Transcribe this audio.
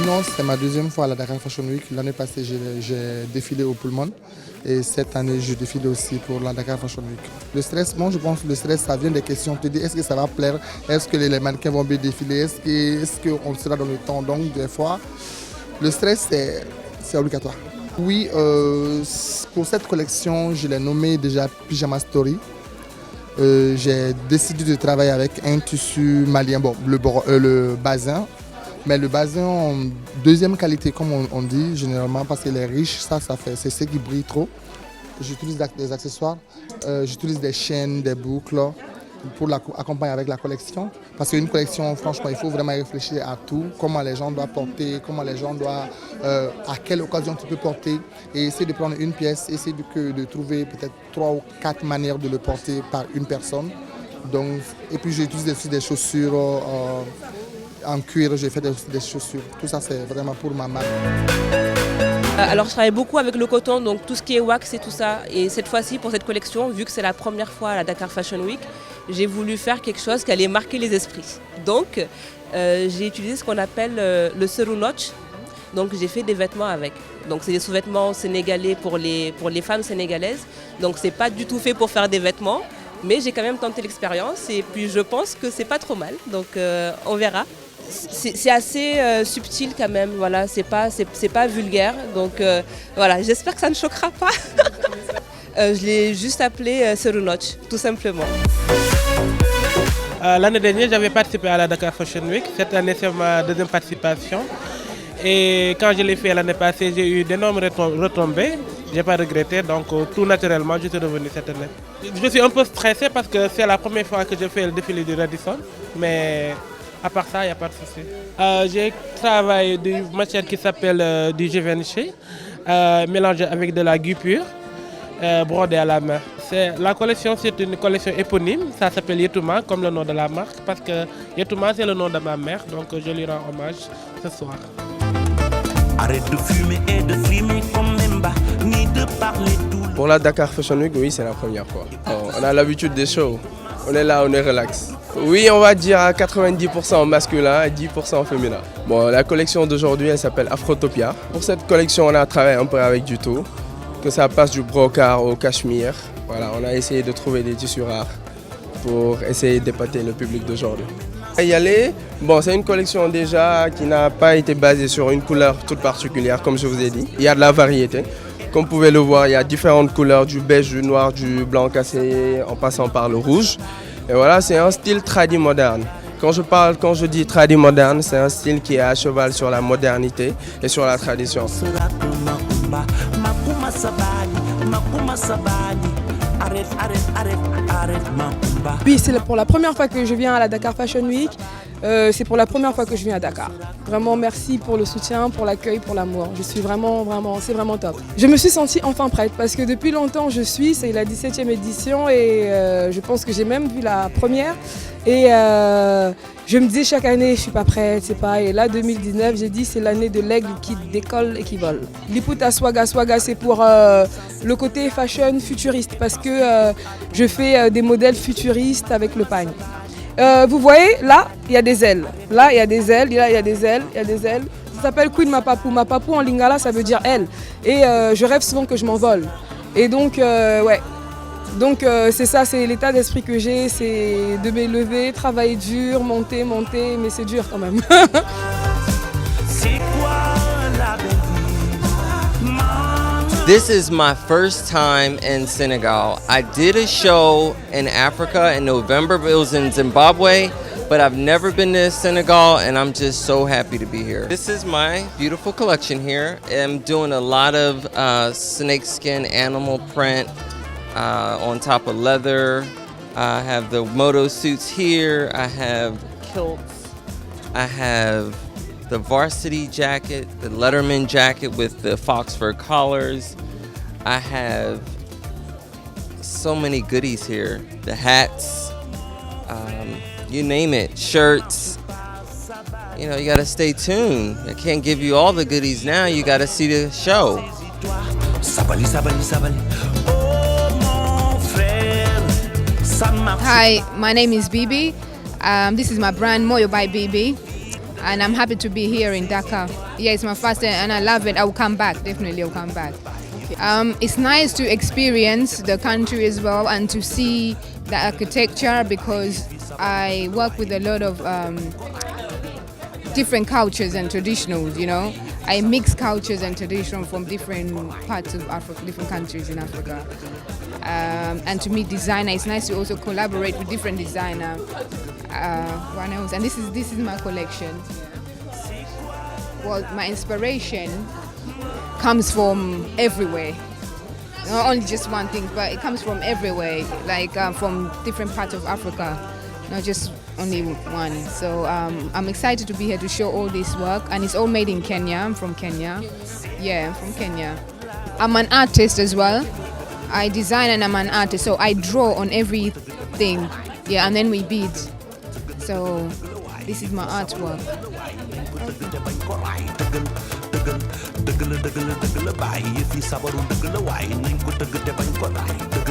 Non, c'est ma deuxième fois à la Dakar Fashion Week. L'année passée, j'ai défilé au Pullman et cette année, je défile aussi pour la Dakar Fashion Week. Le stress, moi je pense que le stress, ça vient des questions. Tu te dis, est-ce que ça va plaire? Est-ce que les mannequins vont bien défiler? Est-ce qu'on sera dans le temps? Donc, des fois, le stress, c'est obligatoire. Oui, pour cette collection, je l'ai nommée déjà Pyjama Story. J'ai décidé de travailler avec un tissu malien, bon, le basin. Mais le basin en deuxième qualité, comme on dit généralement, parce qu'il est riche, c'est ce qui brille trop. J'utilise des accessoires, j'utilise des chaînes, des boucles pour accompagner avec la collection. Parce qu'une collection, franchement, il faut vraiment réfléchir à tout, comment les gens doivent porter, comment les gens doivent, à quelle occasion tu peux porter. Et essayer de prendre une pièce, essayer de trouver peut-être 3 ou 4 manières de le porter par une personne. Donc, et puis j'utilise aussi des chaussures en cuir, j'ai fait des chaussures. Tout ça, c'est vraiment pour ma marque. Alors je travaille beaucoup avec le coton, donc tout ce qui est wax et tout ça. Et cette fois-ci, pour cette collection, vu que c'est la première fois à la Dakar Fashion Week, j'ai voulu faire quelque chose qui allait marquer les esprits. Donc j'ai utilisé ce qu'on appelle le seru notch. Donc j'ai fait des vêtements avec. Donc c'est des sous-vêtements sénégalais pour les femmes sénégalaises. Donc c'est pas du tout fait pour faire des vêtements. Mais j'ai quand même tenté l'expérience et puis je pense que c'est pas trop mal. Donc on verra. C'est assez subtil quand même, voilà, c'est pas vulgaire, donc voilà, j'espère que ça ne choquera pas. Je l'ai juste appelé Seru Notch, tout simplement. L'année dernière, j'avais participé à la Dakar Fashion Week. Cette année, c'est ma deuxième participation. Et quand je l'ai fait l'année passée, j'ai eu d'énormes retombées. Je n'ai pas regretté, donc tout naturellement, je suis revenu cette année. Je suis un peu stressé parce que c'est la première fois que je fais le défilé du Radisson, mais à part ça, il n'y a pas de souci. J'ai travaillé d'une matière qui s'appelle du Givenchy, mélangé avec de la guipure, brodée à la main. La collection, c'est une collection éponyme, ça s'appelle Yetouma, comme le nom de la marque, parce que Yetouma, c'est le nom de ma mère, donc je lui rends hommage ce soir. Arrête de fumer et de frimer comme Memba, ni de parler tout. Pour la Dakar Fashion Week, oui, c'est la première fois. On a l'habitude des shows. On est là, on est relax. Oui, on va dire à 90% masculin et 10% féminin. Bon, la collection d'aujourd'hui, elle s'appelle Afrotopia. Pour cette collection, on a travaillé un peu avec du tout, que ça passe du brocart au cachemire. Voilà, on a essayé de trouver des tissus rares pour essayer d'épater le public d'aujourd'hui. Y aller, bon, c'est une collection déjà qui n'a pas été basée sur une couleur toute particulière, comme je vous ai dit. Il y a de la variété. Comme vous pouvez le voir, il y a différentes couleurs, du beige, du noir, du blanc cassé, en passant par le rouge. Et voilà, c'est un style tradi moderne. Quand je dis tradi moderne, c'est un style qui est à cheval sur la modernité et sur la tradition. Oui, c'est pour la première fois que je viens à la Dakar Fashion Week. C'est pour la première fois que je viens à Dakar. Vraiment merci pour le soutien, pour l'accueil, pour l'amour. Je suis c'est vraiment top. Je me suis sentie enfin prête parce que depuis longtemps je suis, c'est la 17e édition et je pense que j'ai même vu la première. Et je me dis chaque année je suis pas prête, c'est pas. Et là 2019 j'ai dit c'est l'année de l'aigle qui décolle et qui vole. Liputa Swaga c'est pour le côté fashion futuriste parce que je fais des modèles futuristes avec le pagne. Vous voyez, là, il y a des ailes. Là, il y a des ailes, là, il y a des ailes, il y a des ailes. Ça s'appelle Queen Mapapu. Mapapu en lingala, ça veut dire aile. Et je rêve souvent que je m'envole. Et donc, ouais. Donc, c'est ça, c'est l'état d'esprit que j'ai, c'est de me lever, travailler dur, monter, mais c'est dur quand même. This is my first time in Senegal. I did a show in Africa in November, but it was in Zimbabwe, but I've never been to Senegal, and I'm just so happy to be here. This is my beautiful collection here. I'm doing a lot of snakeskin animal print on top of leather. I have the moto suits here. I have kilts. I have the varsity jacket, the Letterman jacket with the fox fur collars. I have so many goodies here. The hats, you name it, shirts. You know, you gotta stay tuned. I can't give you all the goodies now. You gotta see the show. Hi, my name is Bibi. This is my brand, Moyo by Bibi. And I'm happy to be here in Dakar. Yeah, it's my first day and I love it. I will come back, definitely I'll come back. It's nice to experience the country as well and to see the architecture because I work with a lot of different cultures and traditionals, you know. I mix cultures and traditions from different parts of Africa, different countries in Africa. And to meet designer, it's nice to also collaborate with different designers. What else? And this is my collection. Well, my inspiration comes from everywhere. Not only just one thing, but it comes from everywhere, like from different parts of Africa, not just only one. So I'm excited to be here to show all this work, and it's all made in Kenya. I'm from Kenya. Yeah, I'm from Kenya. I'm an artist as well. I design and I'm an artist, so I draw on everything. Yeah, and then we bead. So this is my artwork. dëgg la bàyyi yëf yi sabaru dëgg la waaye nañ ko dëgg te bañ ko raay dëgg